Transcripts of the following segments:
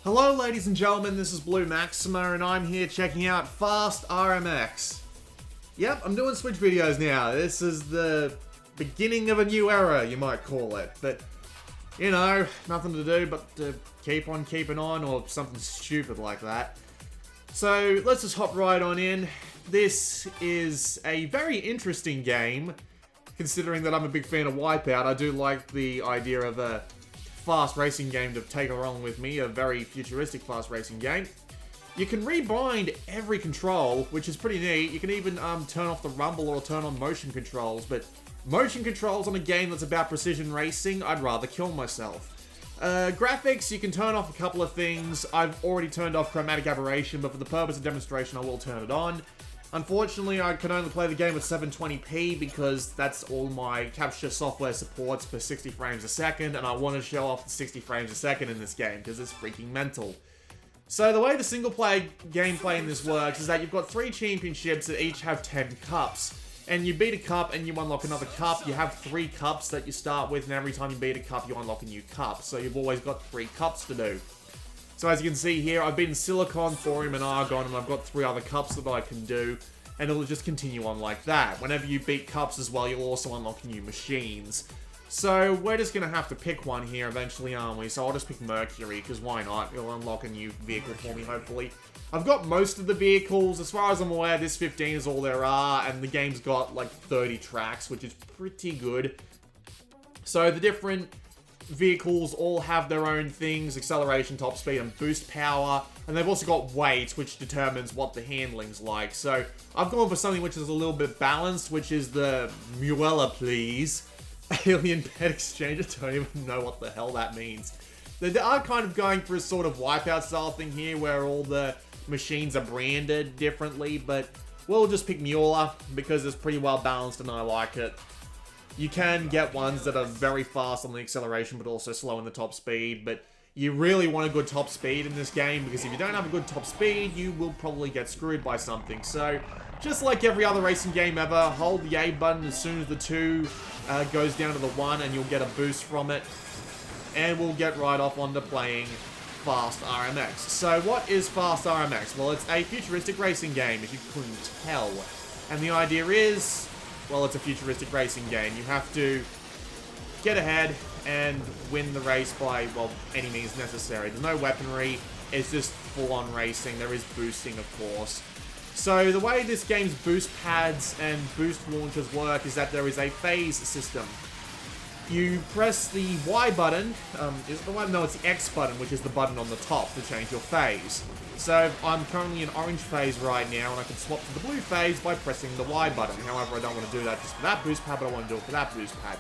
Hello ladies and gentlemen, this is Blue Maxima and I'm here checking out Fast RMX. Yep, I'm doing Switch videos now. This is the beginning of a new era, you might call it. But, you know, nothing to do but to keep on keeping on or something stupid like that. So, let's just hop right on in. This is a very interesting game, considering that I'm a big fan of Wipeout. I do like the idea of a fast racing game to take along with me, a very futuristic fast racing game. You can rebind every control, which is pretty neat. You can even turn off the rumble or turn on motion controls, but motion controls on a game that's about precision racing, I'd rather kill myself. Graphics, you can turn off a couple of things. I've already turned off chromatic aberration, but for the purpose of demonstration, I will turn it on. Unfortunately, I can only play the game at 720p because that's all my capture software supports for 60 frames a second, and I want to show off the 60 frames a second in this game because it's freaking mental. So the way the single-player gameplay in this works is that you've got 3 championships that each have 10 cups. And you beat a cup and you unlock another cup. You have 3 cups that you start with, and every time you beat a cup, you unlock a new cup. So you've always got 3 cups to do. So as you can see here, I've beaten Silicon, Thorium, and Argon, and I've got 3 other cups that I can do. And it'll just continue on like that. Whenever you beat cups as well, you'll also unlock new machines. So we're just going to have to pick one here eventually, aren't we? So I'll just pick Mercury, because why not? It'll unlock a new vehicle for me, hopefully. I've got most of the vehicles. As far as I'm aware, this 15 is all there are, and the game's got like 30 tracks, which is pretty good. So the different vehicles all have their own things: acceleration, top speed, and boost power. And they've also got weight, which determines what the handling's like. So I've gone for something which is a little bit balanced, which is the Muella, please. Alien Pet Exchange. I don't even know what the hell that means. They are kind of going for a sort of Wipeout style thing here, where all the machines are branded differently, but we'll just pick Muella because it's pretty well balanced and I like it. You can get ones that are very fast on the acceleration but also slow in the top speed, but you really want a good top speed in this game, because if you don't have a good top speed, you will probably get screwed by something. So, just like every other racing game ever, hold the A button as soon as the 2 goes down to the 1 and you'll get a boost from it. And we'll get right off onto playing Fast RMX. So what is Fast RMX? Well, it's a futuristic racing game, if you couldn't tell. And the idea is, well, it's a futuristic racing game. You have to get ahead and win the race by, well, any means necessary. There's no weaponry, it's just full-on racing. There is boosting, of course. So the way this game's boost pads and boost launchers work is that there is a phase system. You press the Y button, is it the Y? No, it's the X button, which is the button on the top to change your phase. So I'm currently in orange phase right now, and I can swap to the blue phase by pressing the Y button. However, I don't want to do that just for that boost pad, but I want to do it for that boost pad.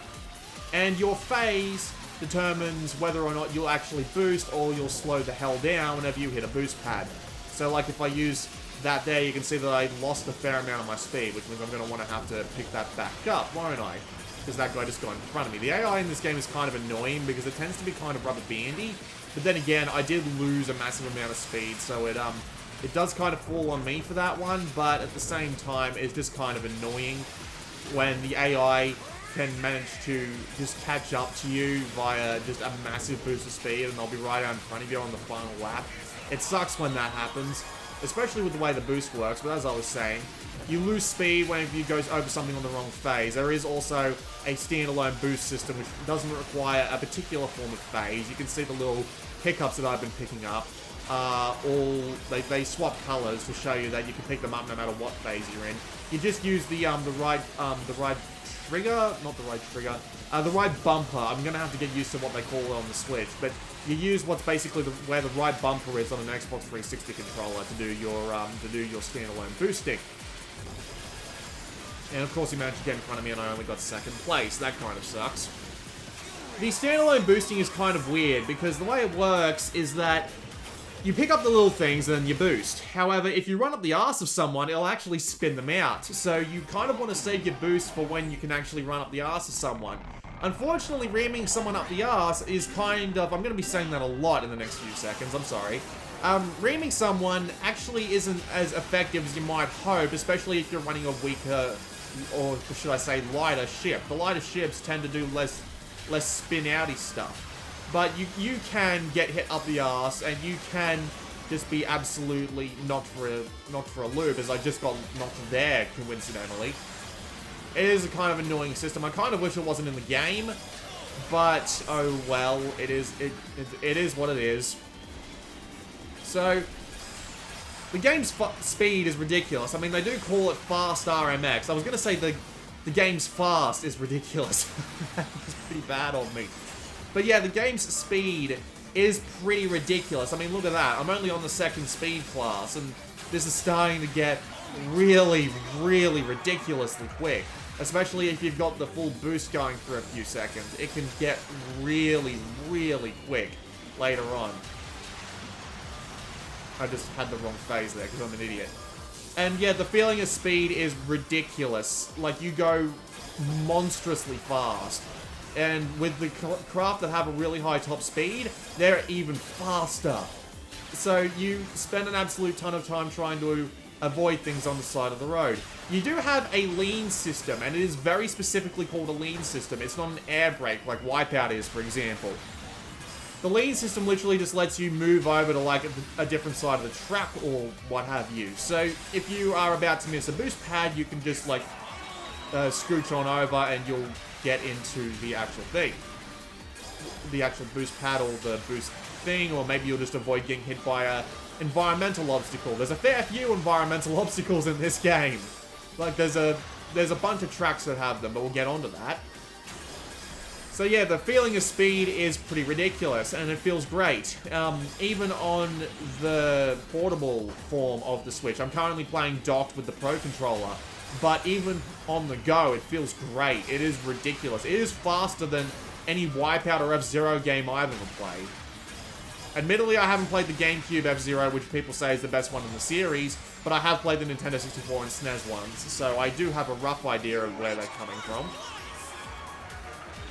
And your phase determines whether or not you'll actually boost or you'll slow the hell down whenever you hit a boost pad. So like if I use that there, you can see that I lost a fair amount of my speed, which means I'm going to want to have to pick that back up, won't I? Because that guy just got in front of me. The AI in this game is kind of annoying because it tends to be kind of rubber bandy. But then again, I did lose a massive amount of speed, so it does kind of fall on me for that one. But at the same time, it's just kind of annoying when the AI can manage to just catch up to you via just a massive boost of speed, and they'll be right out in front of you on the final lap. It sucks when that happens, especially with the way the boost works. But as I was saying, you lose speed whenever you go over something on the wrong phase. There is also a standalone boost system which doesn't require a particular form of phase. You can see the little pickups that I've been picking up. They swap colors to show you that you can pick them up no matter what phase you're in. You just use the right bumper. I'm gonna have to get used to what they call it on the Switch, but you use what's basically where the right bumper is on an Xbox 360 controller to do your standalone boosting. And of course, he managed to get in front of me, and I only got 2nd place. That kind of sucks. The standalone boosting is kind of weird because the way it works is that you pick up the little things and you boost. However, if you run up the arse of someone, it'll actually spin them out. So you kind of want to save your boost for when you can actually run up the arse of someone. Unfortunately, ramming someone up the arse is kind of... I'm going to be saying that a lot in the next few seconds, I'm sorry. Ramming someone actually isn't as effective as you might hope, especially if you're running a weaker, or should I say lighter ship. The lighter ships tend to do less spin-outy stuff. But you can get hit up the arse, and you can just be absolutely knocked for a loop, as I just got knocked there, coincidentally. It is a kind of annoying system. I kind of wish it wasn't in the game, but oh well, it is what it is. So, the game's speed is ridiculous. I mean, they do call it fast RMX. I was going to say the game's fast is ridiculous. That's pretty bad on me. But yeah, the game's speed is pretty ridiculous. I mean, look at that. I'm only on the 2nd speed class, and this is starting to get really, really ridiculously quick. Especially if you've got the full boost going for a few seconds. It can get really, really quick later on. I just had the wrong phase there because I'm an idiot. And yeah, the feeling of speed is ridiculous. Like, you go monstrously fast. And with the craft that have a really high top speed, they're even faster. So you spend an absolute ton of time trying to avoid things on the side of the road. You do have a lean system, and it is very specifically called a lean system. It's not an air brake like Wipeout is, for example. The lean system literally just lets you move over to like a different side of the track or what have you. So if you are about to miss a boost pad, you can just like scooch on over and you'll get into the actual thing. The actual boost pad or the boost thing, or maybe you'll just avoid getting hit by a environmental obstacle. There's a fair few environmental obstacles in this game. Like there's a bunch of tracks that have them, but we'll get onto that. So yeah, the feeling of speed is pretty ridiculous, and it feels great. Even on the portable form of the Switch, I'm currently playing docked with the Pro Controller, but even on the go, it feels great. It is ridiculous. It is faster than any Wipeout or F-Zero game I've ever played. Admittedly, I haven't played the GameCube F-Zero, which people say is the best one in the series, but I have played the Nintendo 64 and SNES ones, so I do have a rough idea of where they're coming from.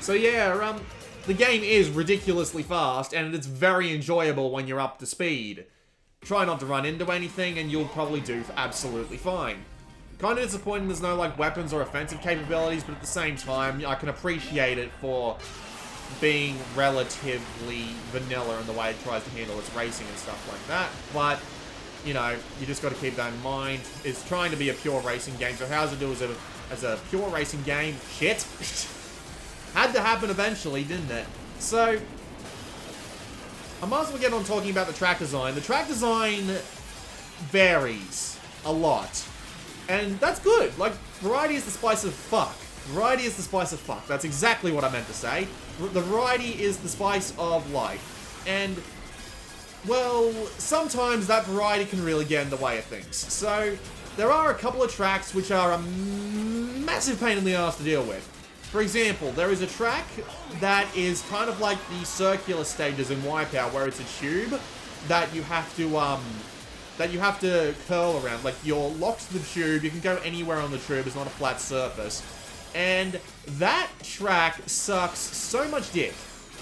So yeah, the game is ridiculously fast, and it's very enjoyable when you're up to speed. Try not to run into anything, and you'll probably do absolutely fine. Kind of disappointing there's no like weapons or offensive capabilities, but at the same time, I can appreciate it for being relatively vanilla in the way it tries to handle its racing and stuff like that. But, you know, you just got to keep that in mind. It's trying to be a pure racing game, so how does it do as a pure racing game? Shit! Had to happen eventually, didn't it? So, I might as well get on talking about the track design. The track design varies a lot. And that's good. Like, variety is the spice of fuck. Variety is the spice of fuck. That's exactly what I meant to say. The variety is the spice of life. And, well, sometimes that variety can really get in the way of things. So, there are a couple of tracks which are a massive pain in the ass to deal with. For example, there is a track that is kind of like the circular stages in Wipeout, where it's a tube that you have to curl around. Like, you're locked to the tube, you can go anywhere on the tube, it's not a flat surface. And that track sucks so much dick.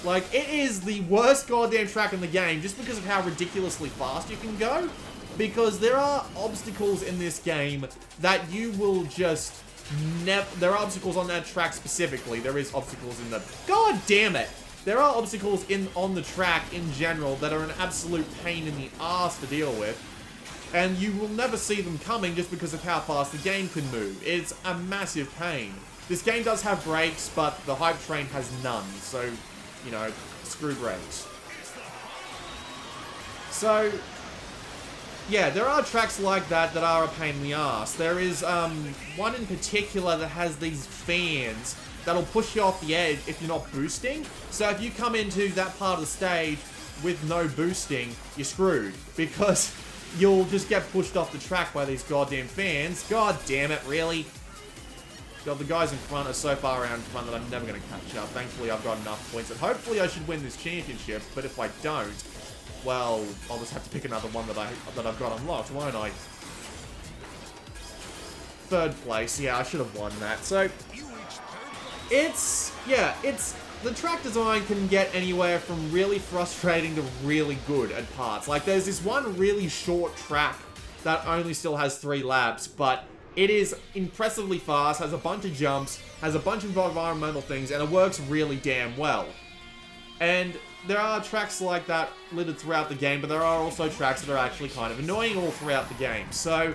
Like, it is the worst goddamn track in the game, just because of how ridiculously fast you can go. Because there are obstacles in this game that you will just there are obstacles on that track specifically. There is obstacles in the... God damn it! There are obstacles on the track in general that are an absolute pain in the ass to deal with. And you will never see them coming just because of how fast the game can move. It's a massive pain. This game does have brakes, but the hype train has none. So, you know, screw brakes. So, yeah, there are tracks like that that are a pain in the ass. There is one in particular that has these fans that'll push you off the edge if you're not boosting. So if you come into that part of the stage with no boosting, you're screwed. Because you'll just get pushed off the track by these goddamn fans. God damn it, really? God, the guys in front are so far around in front that I'm never going to catch up. Thankfully, I've got enough points that hopefully I should win this championship. But if I don't, well, I'll just have to pick another one that I've got unlocked, won't I? Third place. Yeah, I should have won that. So, the track design can get anywhere from really frustrating to really good at parts. Like, there's this one really short track that only still has 3 laps, but it is impressively fast, has a bunch of jumps, has a bunch of environmental things, and it works really damn well. And there are tracks like that littered throughout the game, but there are also tracks that are actually kind of annoying all throughout the game. So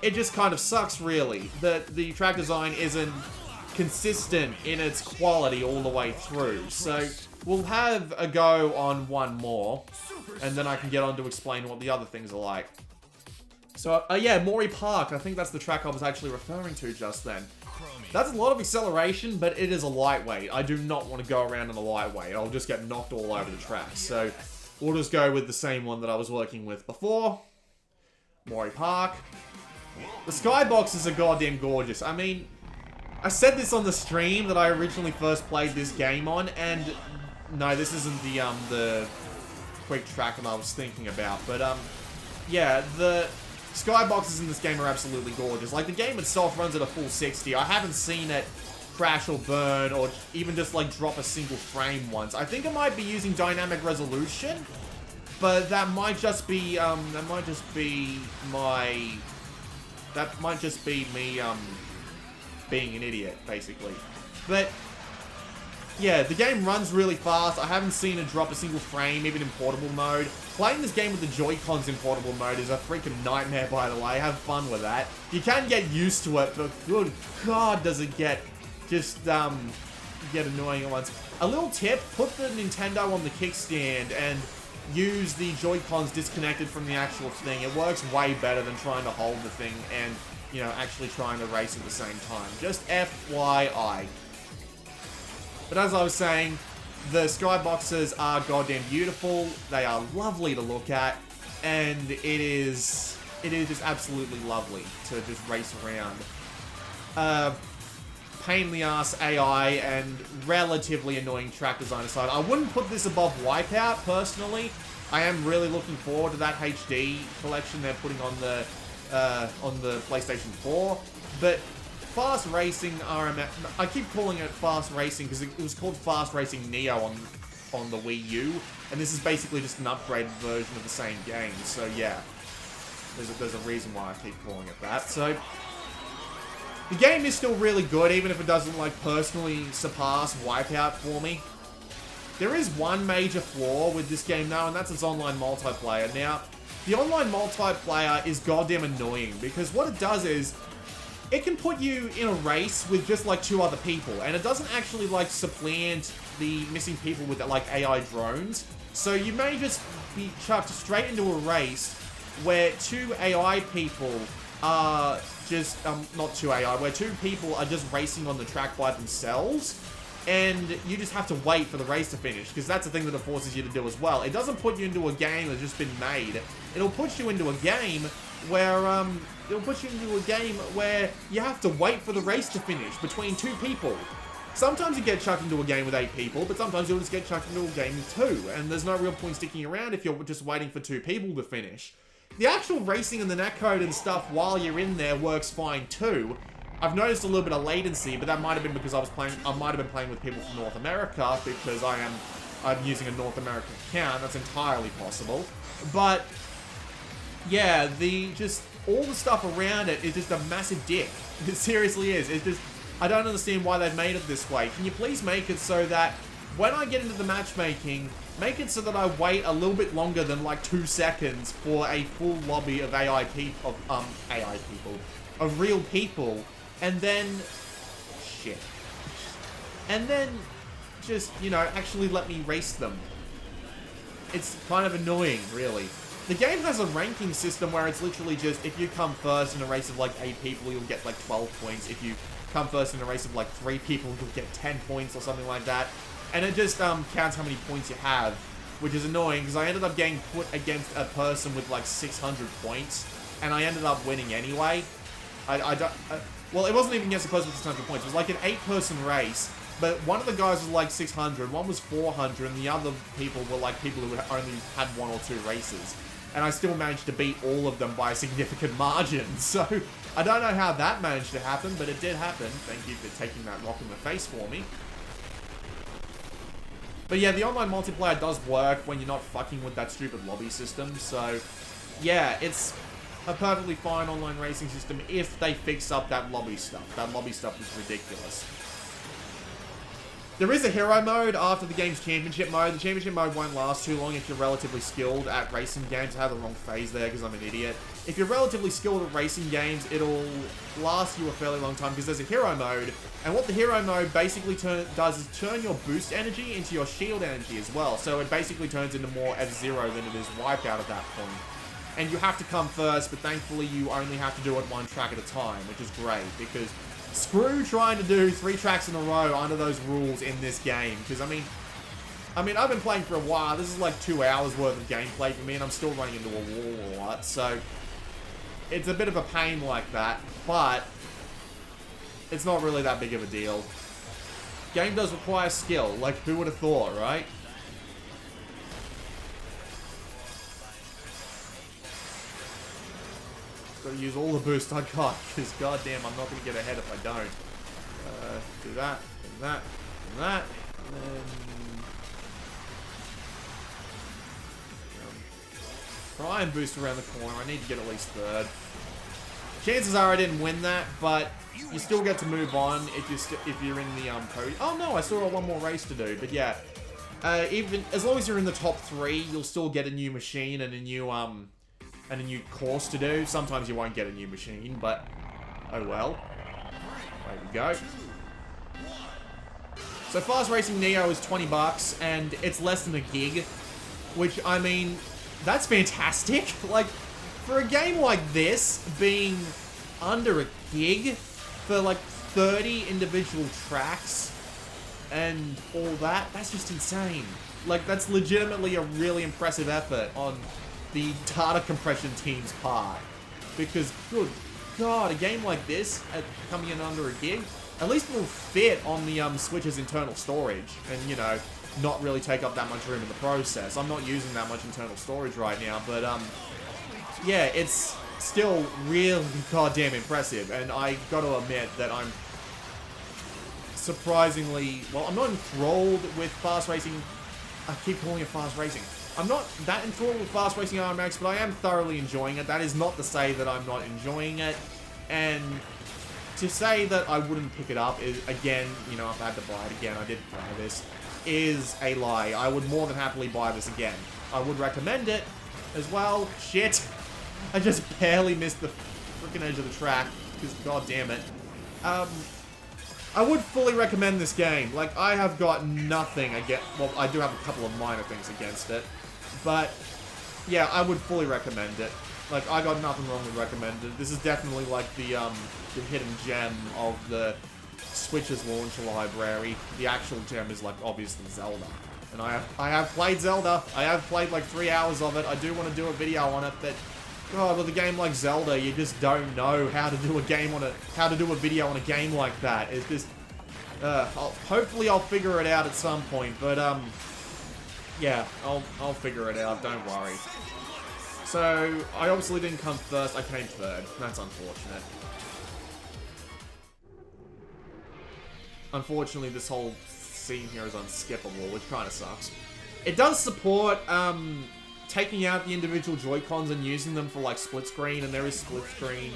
it just kind of sucks, really, that the track design isn't consistent in its quality all the way through. So we'll have a go on one more, and then I can get on to explain what the other things are like. So, yeah, Maury Park. I think that's the track I was actually referring to just then. That's a lot of acceleration, but it is a lightweight. I do not want to go around in a lightweight. I'll just get knocked all over the track. So we'll just go with the same one that I was working with before. Maury Park. The skyboxes are goddamn gorgeous. I mean, I said this on the stream that I originally first played this game on, and no, this isn't the quick track that I was thinking about, but yeah, the skyboxes in this game are absolutely gorgeous. Like, the game itself runs at a full 60. I haven't seen it crash or burn or even just like drop a single frame once. I think it might be using dynamic resolution, but that might just be me being an idiot, basically. But yeah, the game runs really fast. I haven't seen it drop a single frame, even in portable mode. Playing this game with the Joy-Cons in portable mode is a freaking nightmare, by the way. Have fun with that. You can get used to it, but good God, does it get just, get annoying at once. A little tip, put the Nintendo on the kickstand and use the Joy-Cons disconnected from the actual thing. It works way better than trying to hold the thing and, you know, actually trying to race at the same time. Just FYI. But as I was saying, the skyboxes are goddamn beautiful. They are lovely to look at, and it is just absolutely lovely to just race around. Pain in the ass AI and relatively annoying track design aside, I wouldn't put this above Wipeout personally. I am really looking forward to that HD collection they're putting on the PlayStation 4, but Fast Racing RMX, I keep calling it Fast Racing because it was called Fast Racing Neo on the Wii U, and this is basically just an upgraded version of the same game. So yeah, there's a reason why I keep calling it that. So the game is still really good, even if it doesn't like personally surpass Wipeout for me. There is one major flaw with this game though, and that's its online multiplayer. Now, the online multiplayer is goddamn annoying because what it does is it can put you in a race with just like 2 other people, and it doesn't actually like supplant the missing people with like AI drones. So you may just be chucked straight into a race where 2 AI people are just, not 2 AI, where 2 people are just racing on the track by themselves, and you just have to wait for the race to finish, because that's the thing that it forces you to do as well. It doesn't put you into a game that's just been made. It'll put you into a game where, you have to wait for the race to finish between 2 people. Sometimes you get chucked into a game with 8 people, but sometimes you'll just get chucked into a game with 2, and there's no real point sticking around if you're just waiting for 2 people to finish. The actual racing and the netcode and stuff while you're in there works fine too. I've noticed a little bit of latency, but that might have been because I might have been playing with people from North America, because I'm using a North American account. That's entirely possible. But yeah, all the stuff around it is just a massive dick. It seriously is. It's just, I don't understand why they've made it this way. Can you please make it so that when I get into the matchmaking, make it so that I wait a little bit longer than like 2 seconds for a full lobby of of real people, and then just, you know, actually let me race them. It's kind of annoying, really. The game has a ranking system where it's literally just, if you come first in a race of like 8 people, you'll get like 12 points. If you come first in a race of like 3 people, you'll get 10 points or something like that. And it just counts how many points you have, which is annoying because I ended up getting put against a person with like 600 points, and I ended up winning anyway. Well, it wasn't even against a person with 600 points. It was like an 8-person race, but one of the guys was like 600, one was 400, and the other people were like people who only had 1 or 2 races. And I still managed to beat all of them by a significant margin. So I don't know how that managed to happen, but it did happen. Thank you for taking that rock in the face for me. But yeah, the online multiplayer does work when you're not fucking with that stupid lobby system. So yeah, it's a perfectly fine online racing system if they fix up that lobby stuff. That lobby stuff is ridiculous. There is a hero mode after the game's championship mode. The championship mode won't last too long if you're relatively skilled at racing games. I have the wrong phase there because I'm an idiot. If you're relatively skilled at racing games, it'll last you a fairly long time because there's a hero mode. And what the hero mode basically does is turn your boost energy into your shield energy as well. So it basically turns into more F-Zero than it is Wipeout at that point. And you have to come first, but thankfully you only have to do it one track at a time, which is great because screw trying to do 3 tracks in a row under those rules in this game. Because, I mean, I've been playing for a while. This is like 2 hours worth of gameplay for me, and I'm still running into a wall a lot. So, it's a bit of a pain like that, but it's not really that big of a deal. Game does require skill. Like, who would have thought, right? Gotta use all the boost I got, because goddamn, I'm not gonna get ahead if I don't. Do that, and that, and that, and then... try and boost around the corner. I need to get at least third. Chances are I didn't win that, but you still get to move on if you're in the podium. Oh no, I still got one more race to do, but yeah. Even as long as you're in the top 3, you'll still get a new machine and a new course to do. Sometimes you won't get a new machine, but oh well. There we go. So Fast Racing Neo is 20 bucks, and it's less than a gig, which, I mean, that's fantastic. Like, for a game like this, being under a gig for like 30 individual tracks and all that, that's just insane. Like, that's legitimately a really impressive effort on the data compression team's part. Because, good God, a game like this, coming in under a gig, at least it'll fit on the Switch's internal storage and, you know, not really take up that much room in the process. I'm not using that much internal storage right now, but, yeah, it's still really goddamn impressive, and I gotta admit that I'm surprisingly, well, I'm not enthralled with Fast Racing. I keep calling it Fast Racing. I'm not that enthralled with Fast Racing RMX, but I am thoroughly enjoying it. That is not to say that I'm not enjoying it, and to say that I wouldn't pick it up is, again, you know, if I had to buy it again, I did buy this, is a lie. I would more than happily buy this again. I would recommend it as well. Shit. I just barely missed the freaking edge of the track, because god damn it. I would fully recommend this game. Like, I have got nothing against, well, I do have a couple of minor things against it, but yeah, I would fully recommend it. Like, I got nothing wrong with recommended. This is definitely like the hidden gem of the Switch's launch library. The actual gem is, like, obviously Zelda. And I have played Zelda. I have played like 3 hours of it. I do want to do a video on it, but God, with a game like Zelda, you just don't know how to do a video on a game like that. It's just, hopefully I'll figure it out at some point, but yeah, I'll figure it out. Don't worry. So I obviously didn't come first. I came third. That's unfortunate. Unfortunately, this whole scene here is unskippable, which kind of sucks. It does support taking out the individual Joy-Cons and using them for like split screen, and there is split screen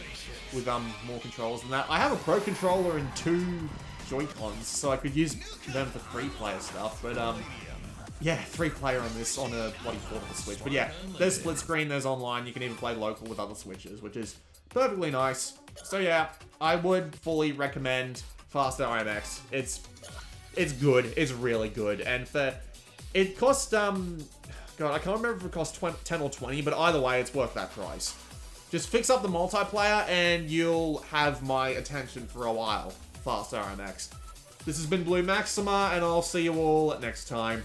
with more controls than that. I have a Pro Controller and 2 Joy-Cons, so I could use them for 3-player stuff, but yeah, 3-player on this, on a bloody portable Switch. But yeah, there's split screen, there's online, you can even play local with other Switches, which is perfectly nice. So yeah, I would fully recommend Faster RMX. It's good, it's really good, and it cost, God, I can't remember if it cost 10 or 20, but either way, it's worth that price. Just fix up the multiplayer, and you'll have my attention for a while. Faster RMX. This has been Blue Maxima, and I'll see you all next time.